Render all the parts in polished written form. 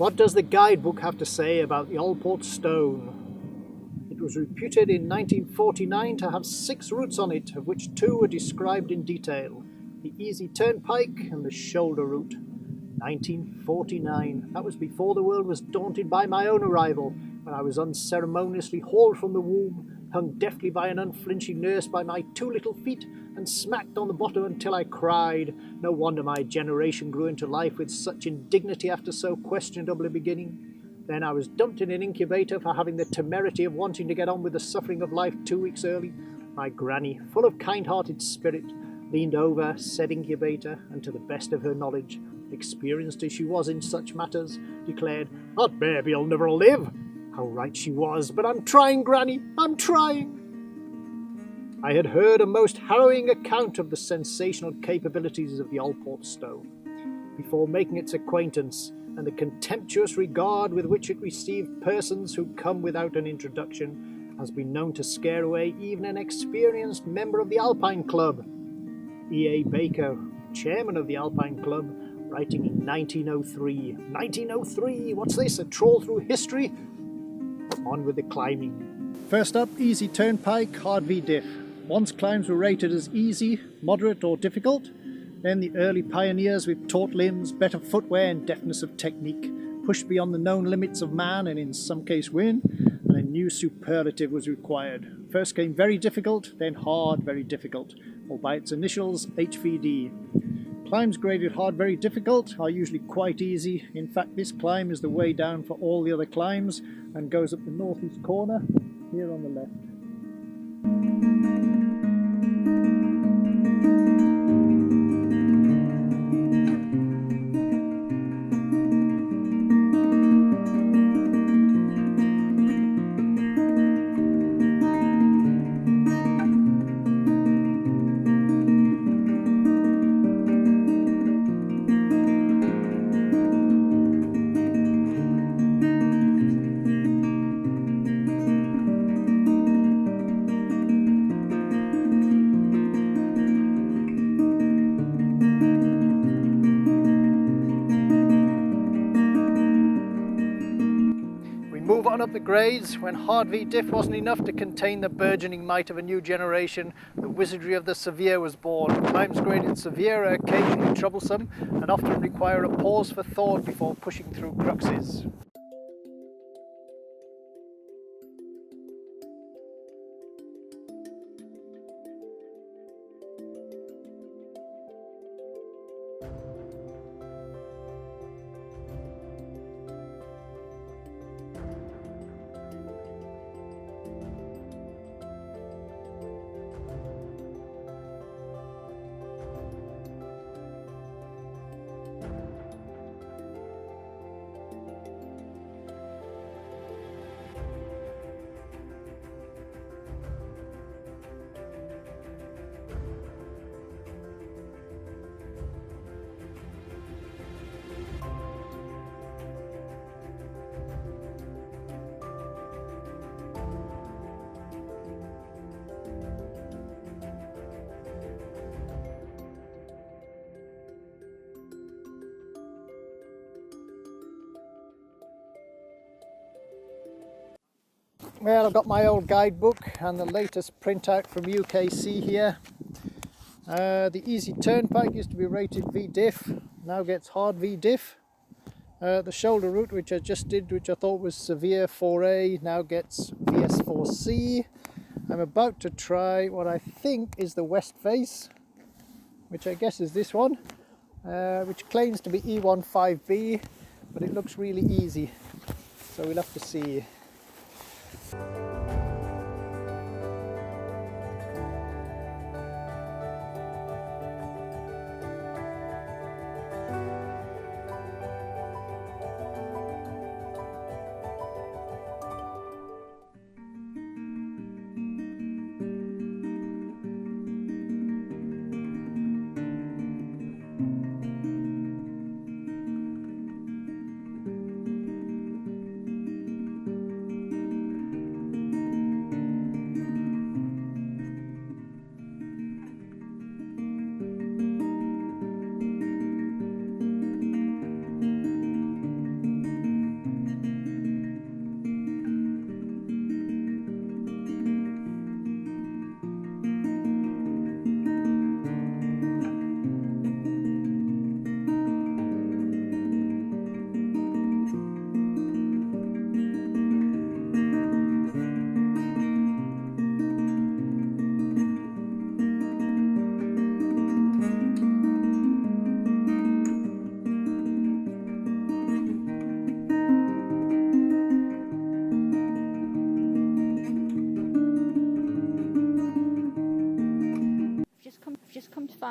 What does the guidebook have to say about the Alport Stone? It was reputed in 1949 to have 6 routes on it, of which 2 were described in detail: the Easy Turnpike and the Shoulder Route. 1949. That was before the world was daunted by my own arrival, when I was unceremoniously hauled from the womb, hung deftly by an unflinching nurse by my 2 little feet, and smacked on the bottom until I cried. No wonder my generation grew into life with such indignity after so questionable a beginning. Then I was dumped in an incubator for having the temerity of wanting to get on with the suffering of life 2 weeks early. My granny, full of kind-hearted spirit, leaned over said incubator, and to the best of her knowledge, experienced as she was in such matters, declared, "That baby'll never live." How right she was, but I'm trying, Granny, I'm trying. I had heard a most harrowing account of the sensational capabilities of the Alport Stone. Before making its acquaintance, and the contemptuous regard with which it received persons who come without an introduction, has been known to scare away even an experienced member of the Alpine Club. E.A. Baker, chairman of the Alpine Club, writing in 1903. 1903, what's this, a trawl through history? On with the climbing. First up, Easy Turnpike, hard v diff. Once climbs were rated as easy, moderate or difficult. Then the early pioneers with taut limbs, better footwear and deftness of technique pushed beyond the known limits of man and in some case win, and a new superlative was required. First came very difficult, then hard very difficult, or by its initials HVD. Climbs graded hard very difficult are usually quite easy. In fact, this climb is the way down for all the other climbs and goes up the northeast corner here on the left. Move on up the grades. When hard v diff wasn't enough to contain the burgeoning might of a new generation, the wizardry of the severe was born. Climbs graded severe are occasionally troublesome and often require a pause for thought before pushing through cruxes. Well, I've got my old guidebook and the latest printout from UKC here. The Easy Turnpike used to be rated V-diff, now gets hard V-diff. The shoulder route, which I just did, which I thought was severe 4A, now gets VS4C. I'm about to try what I think is the west face, which I guess is this one, which claims to be E15B, but it looks really easy, so we'll have to see.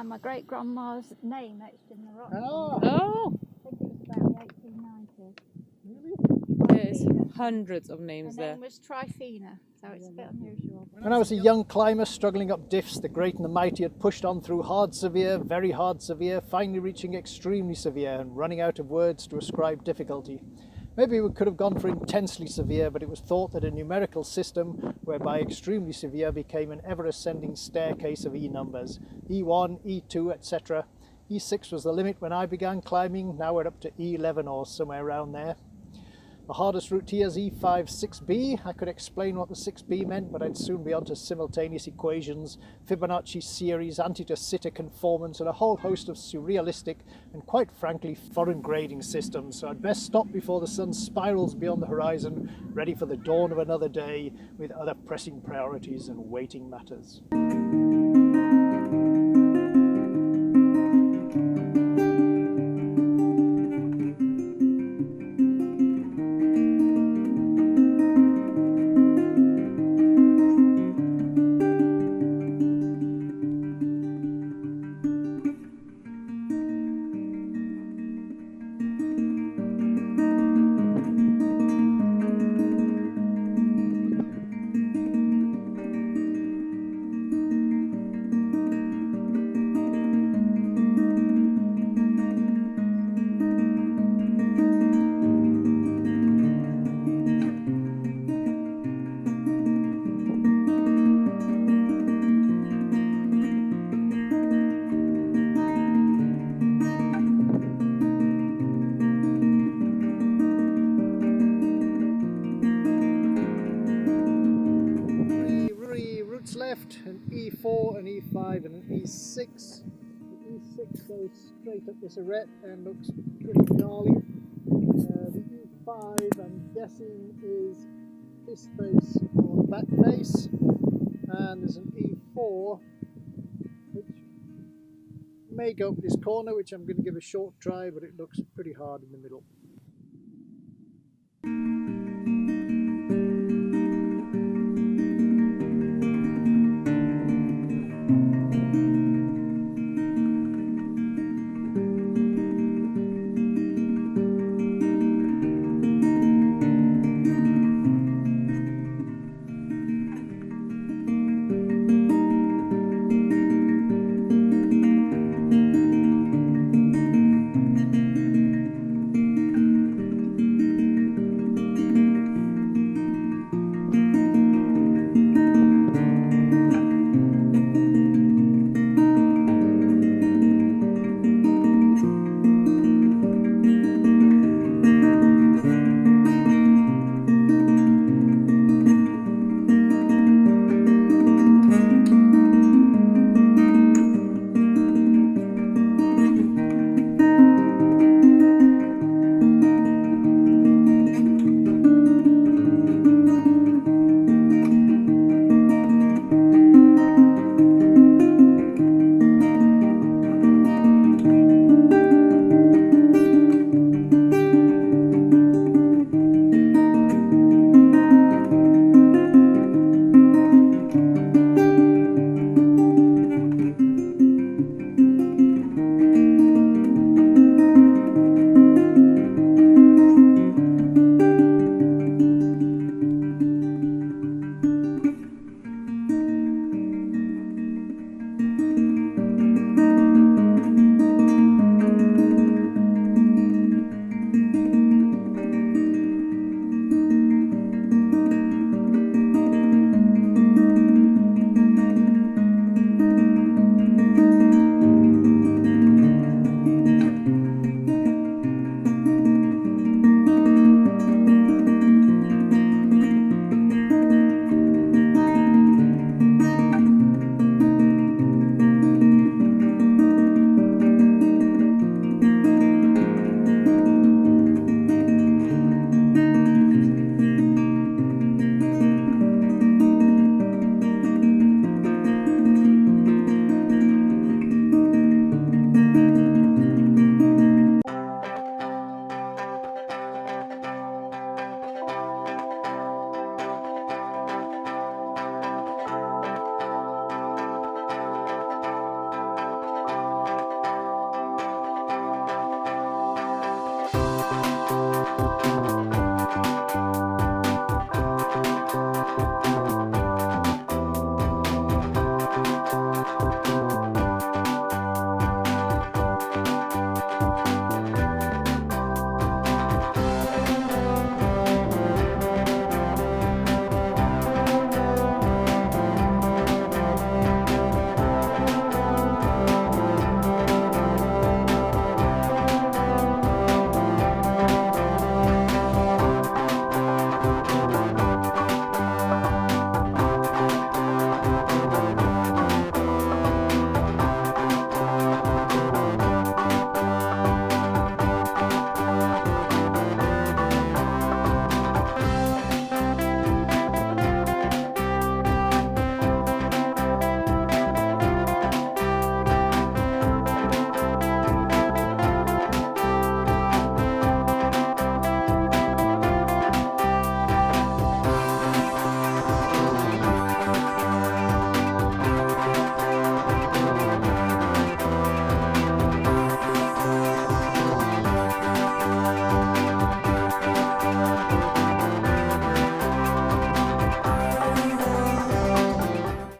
find my great-grandma's name etched in the rock. Oh, I think it was about the 1890s. there's hundreds of names Her there. name was Tryphena, so it's a bit unusual. When I was a young climber struggling up diffs, the great and the mighty had pushed on through hard severe, very hard severe, finally reaching extremely severe and running out of words to ascribe difficulty. Maybe we could have gone for intensely severe, but it was thought that a numerical system whereby extremely severe became an ever-ascending staircase of E numbers, E1, E2, etc. E6 was the limit when I began climbing, now we're up to E11 or somewhere around there. The hardest route here is E5 6b. I could explain what the 6b meant, but I'd soon be on to simultaneous equations, Fibonacci series, anti-de Sitter conformance, and a whole host of surrealistic and quite frankly foreign grading systems. So I'd best stop before the sun spirals beyond the horizon, ready for the dawn of another day with other pressing priorities and waiting matters. Left, an E4, an E5 and an E6. The E6 goes straight up this arete and looks pretty gnarly. The E5 I'm guessing is this face or that face, and there's an E4 which may go up this corner, which I'm going to give a short try, but it looks pretty hard in the middle.